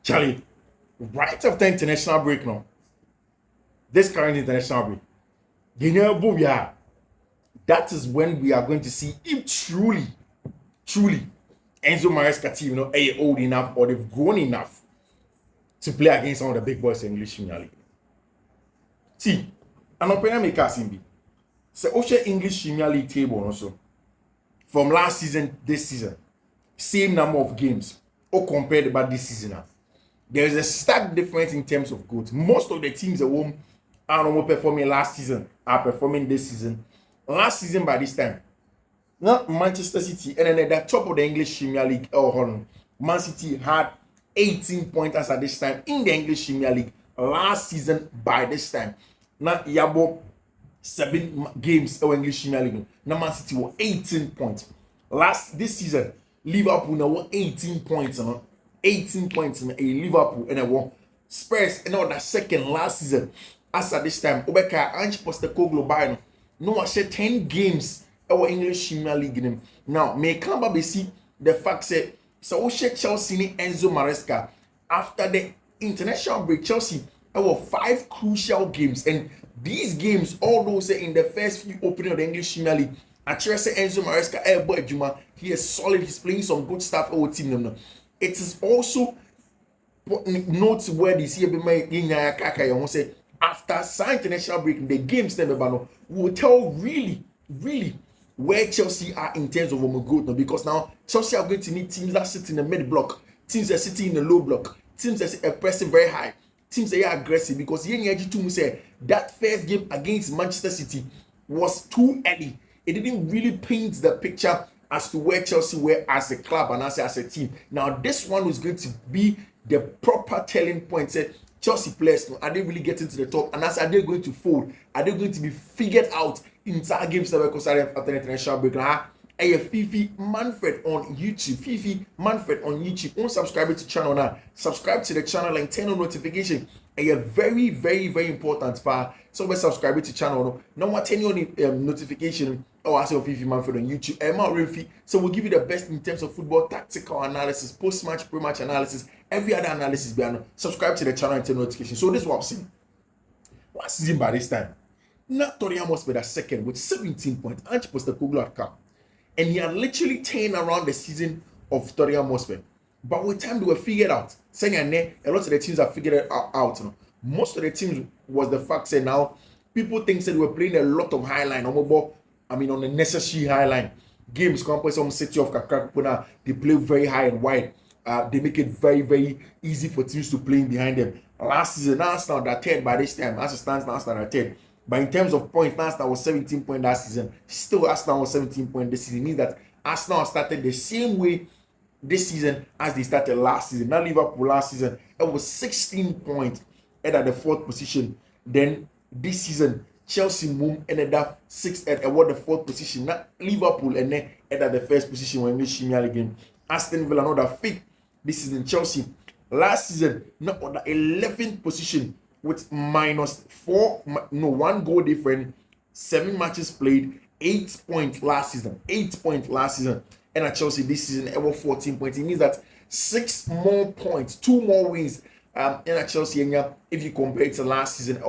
Charlie, right after international break now, this current international break, that is when we are going to see if truly, Enzo Maresca team, are old enough or they've grown enough to play against some of the big boys in English Premier League. See, an opinion maker be. So, Osha English Premier League table also from last season, this season, same number of games, or compared about this season now. There is a stark difference in terms of growth. Most of the teams at home are not performing last season, are performing this season. Last season by this time, not Manchester City, and then at the top of the English Premier League, Man City had 18 points as at this time in the English Premier League last season by this time. Now, Yabo 7 games in English Premier League. Now, Man City were 18 points. This season, Liverpool now were 18 points. 18 points in Liverpool and I won. Spurs and now that second last season. As at this time, Obeka Ange Postecoglou by no, I said 10 games our English Premier League. Now, may come back see the fact that so we share Chelsea Enzo Maresca after the international break. Chelsea our 5 crucial games, and these games, although say in the first few opening of the English Premier League, I say Enzo Maresca, he is solid. He's playing some good stuff our team. It is also noteworthy say after sign international break, the games will tell really where Chelsea are in terms of growth now, because now Chelsea are going to need teams that sit in the mid block, teams that sit in the low block, teams that are pressing very high, teams that are aggressive, because say that first game against Manchester City was too early. It didn't really paint the picture as to where Chelsea were as a club and as a team. Now this one was going to be the proper telling point. Said Chelsea players, are they really getting to the top? And as are they going to fold? Are they going to be figured out inside games that were considered after the international break? Fiifi-Manfred on YouTube. Fiifi-Manfred on YouTube. Don't subscribe to the channel now. Subscribe to the channel and turn on notification. Very important part. So we subscribe to the channel. Now what turn on notification. I say Fiifi-Manfred on YouTube. So we'll give you the best in terms of football tactical analysis, post-match, pre-match analysis, every other analysis. Subscribe to the channel and turn notification. So this is what I'm saying. Last season by this time, not Tottenham Hotspur that second with 17 points. Ange Postecoglou had come, and he had literally turned around the season of Tottenham Hotspur. But with time they were figured out. Saying a lot of the teams have figured it out. Most of the teams was the fact that now people think that they were playing a lot of high line on the necessary high line games. Compared to some City of Kakakuna, they play very high and wide. They make it very easy for teams to play behind them. Last season, Arsenal that third by this time. As it stands, Arsenal that third. But in terms of points, Arsenal was 17 points last season. Still, Arsenal was 17 points this season. It means that Arsenal started the same way this season as they started last season. Now Liverpool last season, it was 16 points at the 4th position. Then this season, Chelsea ended up 6th at the 4th position. Now Liverpool and then at the 1st position when English Premier League game. Aston Villa another 5th this season. Chelsea last season not on the 11th position with -1 goal difference, 7 matches played, 8 points last season. 8 points last season. And at Chelsea this season, over 14 points. It means that 6 more points, 2 more wins. And at Chelsea, if you compare it to last season,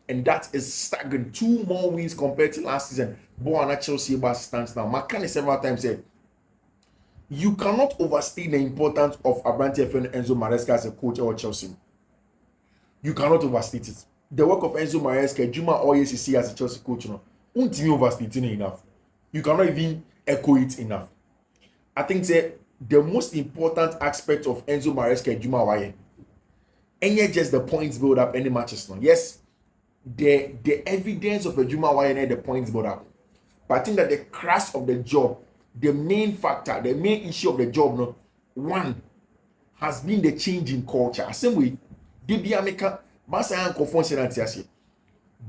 and that is staggering. 2 more wins compared to last season. But at Chelsea, stands now. McCann several times said, you cannot overstate the importance of Abrante friend Enzo Maresca as a coach or Chelsea. You cannot overstate it. The work of Enzo Maresca, Juma Oyesi as a Chelsea coach, until overstate it enough. You cannot even echo it enough. I think that the most important aspect of Enzo Maresca and Juma Waye, and yet just the points build up any matches now. Yes, the evidence of a Juma Waye and the points build up. But I think that the crash of the job, the main factor, the main issue of the job, one has been the change in culture. Same way, DB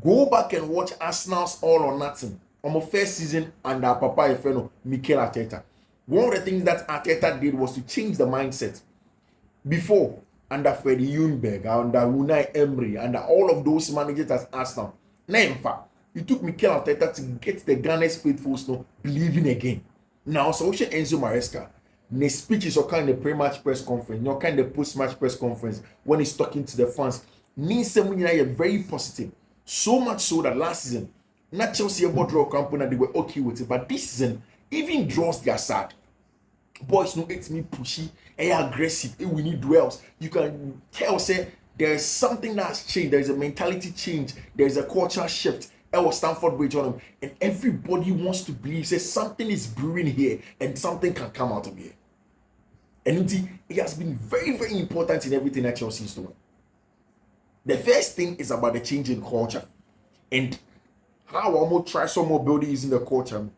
go back and watch Arsenal's All or Nothing on my first season under Papa Efeno, Mikel Arteta. One of the things that Arteta did was to change the mindset. Before, under Freddie Ljungberg, under Unai Emery, under all of those managers at Arsenal, now in fact, it took Mikel Arteta to get the Ghana's faithfuls believing again. Now, so Enzo Maresca, The speeches or kind of pre-match press conference, no kind of post-match press conference when he's talking to the fans, means someone very positive. So much so that last season, not Chelsea about draw campaign, they were okay with it, but this season, even draws their sad. Boys no it's me pushy, aggressive, we need duels. You can tell say there is something that's changed, there is a mentality change, there is a culture shift. Was Stamford Bridge on them, and everybody wants to believe say something is brewing here and something can come out of here. And it has been very, very important in everything that Chelsea is doing. The first thing is about the change in culture and how I'm gonna try some more building using the culture.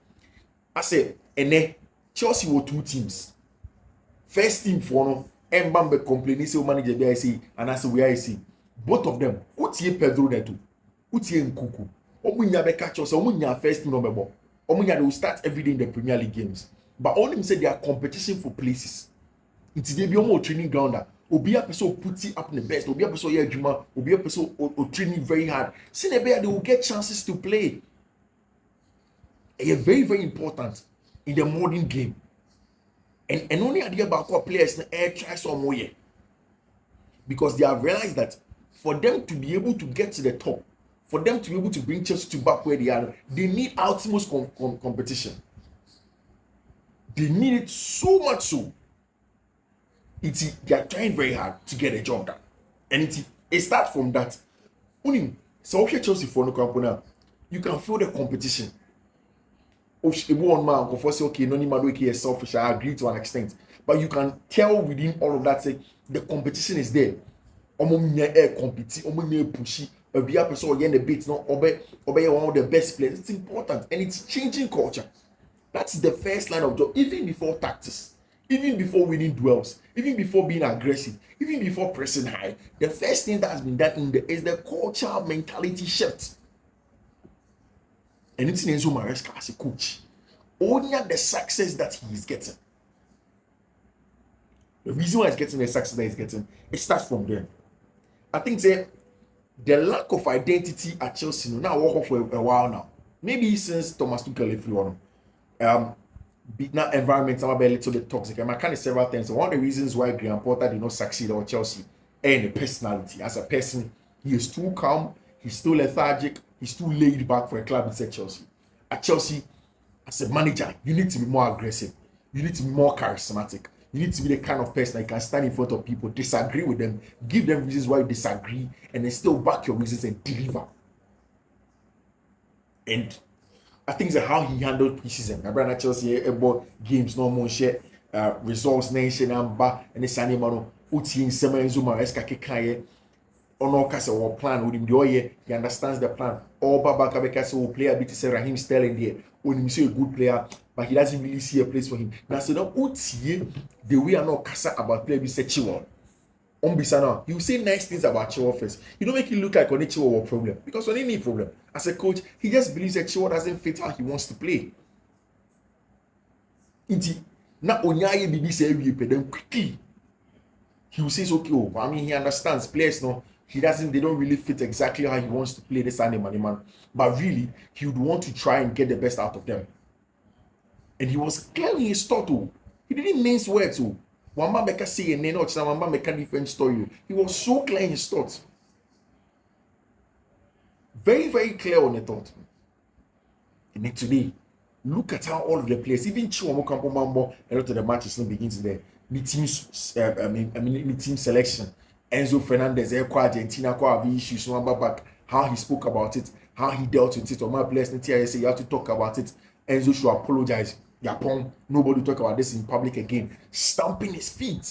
I said, and then Chelsea were two teams. First team for no, Mbappe complaining, say manager there I see, and I say where I see. Both of them, Utie Pedro there too, Utie Nkuku. Omunya be catch us, Omunya first team number one. Omunya they will start every day in the Premier League games. But all them say they are competition for places. It's they be more training ground that Obi a person put it up in the best, Obi a person here Juma, Obi a person training very hard. See they will get chances to play. It's very, very important in the modern game. And only idea about what players try some way. Because they have realized that for them to be able to get to the top, for them to be able to bring Chelsea to back where they are, they need utmost competition. They need it so much so. They are trying very hard to get a job done. And it starts from that. Only so okay Chelsea for no company, you can feel the competition. One man go say okay, no need to be selfish. I agree to an extent, but you can tell within all of that say the competition is there. Compete, pushy. Be a person in the beat, no obey one of the best players. It's important and it's changing culture. That's the first line of job, even before tactics, even before winning duels, even before being aggressive, even before pressing high. The first thing that has been done is the culture mentality shift. And it's in Enzo Maresca as a coach. Only the success that he is getting. The reason why he's getting the success that he's getting, it starts from there. I think the lack of identity at Chelsea now walk for a while now. Maybe since Thomas Tuchel if you want. Now environment some a little bit toxic. And I kind of several things. One of the reasons why Graham Potter did not succeed at Chelsea and the personality. As a person, he is too calm, he's too lethargic, he's too laid back for a club inside Chelsea. At Chelsea, as a manager, you need to be more aggressive. You need to be more charismatic. You need to be the kind of person that can stand in front of people, disagree with them, give them reasons why you disagree, and then still back your reasons and deliver. And I think that's how he handled preseason. I brought Chelsea about games, no more share results, nation number, and the Sunday mano, Uti in Enzo Maresca Kekaye. Ono kase or plan with him the oye, he understands the plan. All Baba Kabeka will play a bit say Raheem Sterling there. When him say a good player, but he doesn't really see a place for him. Now so now Uti the way I know Kasa about player be say Chiwon. Now, he will say nice things about Chiwon first. You don't make it look like on Chiwon was problem. Because on any problem, as a coach, he just believes that Chiwon doesn't fit how he wants to play. Now Onyaye Bibi say then quickly he will say okay, I mean he understands players no. They don't really fit exactly how he wants to play this man. But really, he would want to try and get the best out of them. And he was clear in his thought. He didn't mince words. Wamba Meka say a name, Wamba Meka different story. He was so clear in his thoughts. Very, very clear on the thought. And then today, look at how all of the players, even Chiwamo Kampo Mambo, a lot of the matches don't begin today. The team selection. Enzo Fernandez, Argentina, issues, back, how he spoke about it, how he dealt with it. Or my players, you have to talk about it. Enzo should apologize. Japon, nobody talk about this in public again. Stamping his feet.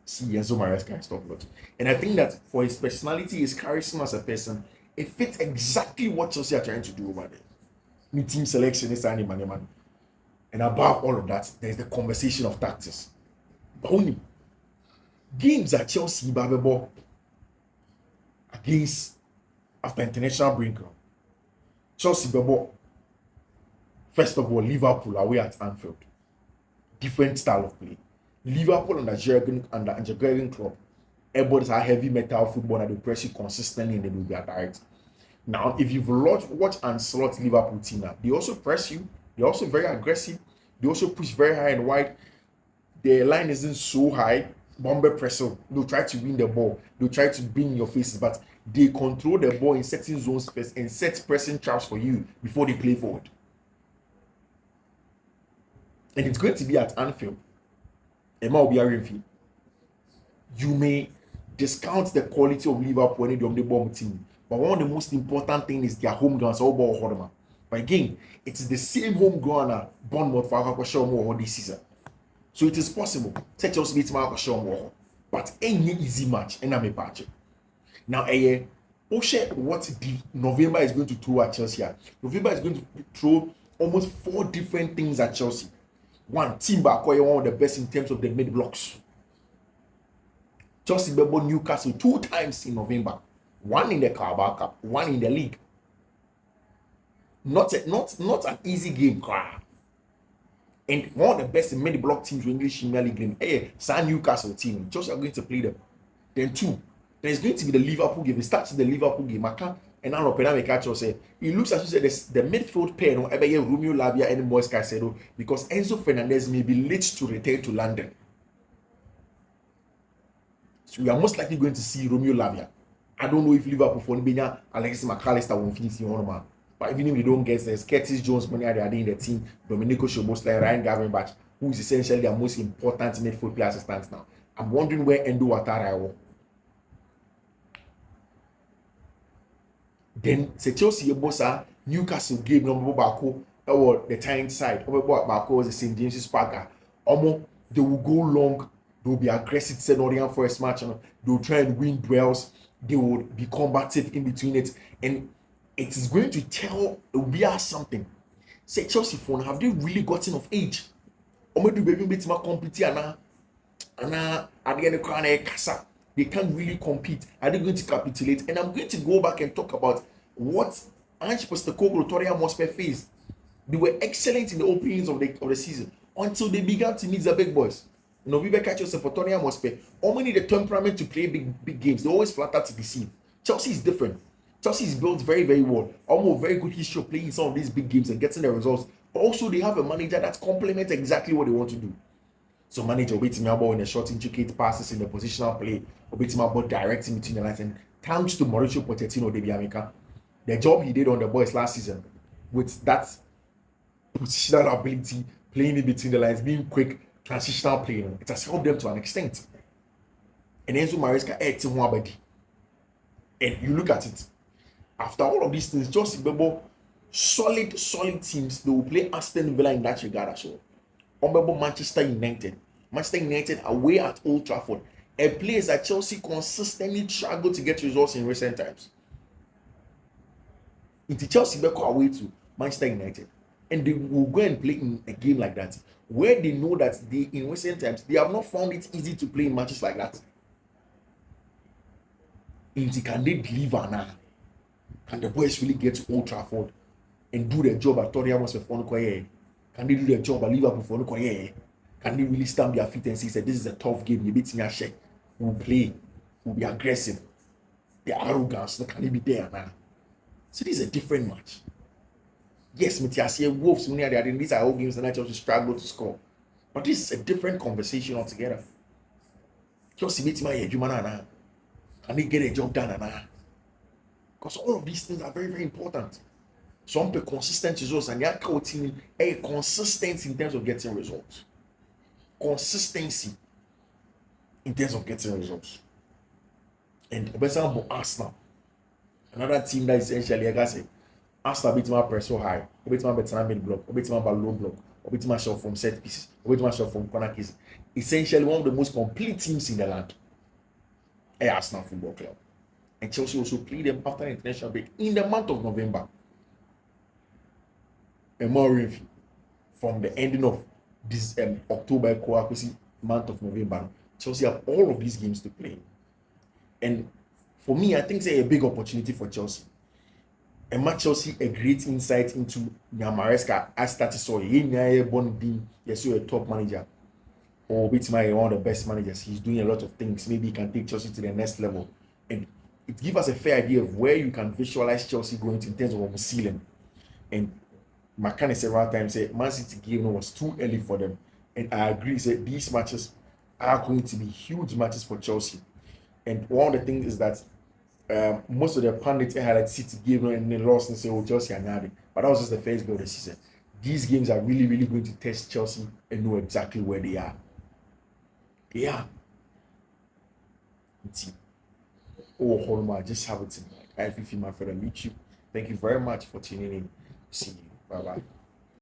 See, Enzo Maresca is top notch. And I think that for his personality, his charisma as a person, it fits exactly what Chelsea are trying to do over there. New team selection is man. And above all of that, there's the conversation of tactics. But only games at Chelsea Babebo against after international break. Chelsea Babebo. First of all, Liverpool away at Anfield. Different style of play. Liverpool under Jurgen Klopp. Everybody's a heavy metal football and they press you consistently and they will be direct. Now, if you've watched and slot Liverpool team now, they also press you. They're also very aggressive. They also push very high and wide. the line isn't so high. Bomber pressure. They'll try to win the ball. They'll try to be in your faces, but they control the ball in certain zones first and set pressing traps for you before they play forward. And it's going to be at Anfield. Emma will be a referee. You may discount the quality of Liverpool when they on the ball team, but one of the most important things is their home ground. So ball Hodema. But again, it is the same home ground at Bournemouth for Akwa show more this season. So it is possible. Set Chelsea beat Akwa show more, but any easy match and I'm a patch. Now, what the November is going to throw at Chelsea. November is going to throw almost 4 different things at Chelsea. One, Timber acquire one of the best in terms of the mid blocks. Chelsea beat Newcastle 2 times in November. One in the Carabao Cup, one in the league. Not an easy game, and one of the best in mid block teams in English Premier League game. San Newcastle team. Chelsea are going to play them. Then 2. There's going to be the Liverpool game. It starts with the Liverpool game. And now say it looks as if the midfield pair, no, Romeo Lavia and Maresca Caicedo, because Enzo Fernandez may be late to return to London. So we are most likely going to see Romeo Lavia. I don't know if Liverpool for Benya, Alexis McAllister won't finish in one man. But even if we don't get this, Curtis Jones, money are in the team, Domenico Szoboszlai, Ryan Gravenberch, who is essentially their most important midfield player as it stands now. I'm wondering where Endo Ouattara will. Then Chelsea Bossa Newcastle game number Bako or the Tyne side. Bako was the St. James's Park. They will go long. They will be aggressive. Said Nottingham Forest match. They will try and win duels. They will be combative in between it, and it is going to tell we are something. Say Chelsea phone, have they really gotten of age? Or maybe baby bit ma compete and at the end of Kasa. They can't really compete. Are they going to capitulate? And I'm going to go back and talk about what Ange Postecoglou, Tottenham Hotspur faced. They were excellent in the openings of the season until they began to meet the big boys. You know, we catch yourself for Tottenham Hotspur. Only the temperament to play big games. They always flatter to deceive. Chelsea is different. Chelsea is built very, very well. Almost very good history of playing some of these big games and getting the results. But also they have a manager that complements exactly what they want to do. So manager waiting about in the short intricate passes in the positional play, waiting about directing between the lines, and thanks to Mauricio Pochettino de Biamica, the job he did on the boys last season with that positional ability, playing in between the lines, being quick, transitional playing, it has helped them to an extent. And Enzo Maresca ate Mwabadi. And you look at it, after all of these things, just remember solid teams, they will play Aston Villa in that regard as well. Remember Manchester United away at Old Trafford, a place that Chelsea consistently struggle to get results in recent times. Into Chelsea back away to Manchester United, and they will go and play in a game like that, where they know that they in recent times they have not found it easy to play in matches like that. Into can they deliver now? Can the boys really get to Old Trafford and do their job at Tottenham Hotspur? Can they do their job at Liverpool for Nukoye? Can they really stamp their feet and say, this is a tough game, you beat me a shake, we'll play, we'll be aggressive. The arrogance, can they be there now? So this is a different match. Yes, Matias, Wolves, these are all games that I just struggle to score. But this is a different conversation altogether. Just beat me a can they get a job done now? Because all of these things are very, very important. Some consistent results and their team a consistency in terms of getting results. Consistency in terms of getting results. And example, Arsenal, another team that essentially, like I say, Arsenal beat my press so high, beat my better mid block, beat my low block, beat my shot from set pieces, beat my shot from corner cases. Essentially, one of the most complete teams in the land. Arsenal Football Club. And Chelsea also played them after the international break in the month of November. And more from the ending of this October month of November, Chelsea have all of these games to play. And for me, I think it's a big opportunity for Chelsea. And match Chelsea a great insight into Maresca as that is a top manager. Or Bitma, one of the best managers. He's doing a lot of things. Maybe he can take Chelsea to the next level. And it gives us a fair idea of where you can visualize Chelsea going to in terms of ceiling. And McCann several times said Man City game was too early for them. And I agree that these matches are going to be huge matches for Chelsea. And one of the things is that most of the pundits had like City game and they lost and say, oh, Chelsea are not. But that was just the first game of the season. These games are really, really going to test Chelsea and know exactly where they are. Yeah. Oh, hold on, I just have it in mind. I Fiifi-Manfred on YouTube. Thank you very much for tuning in. See you. Bye bye.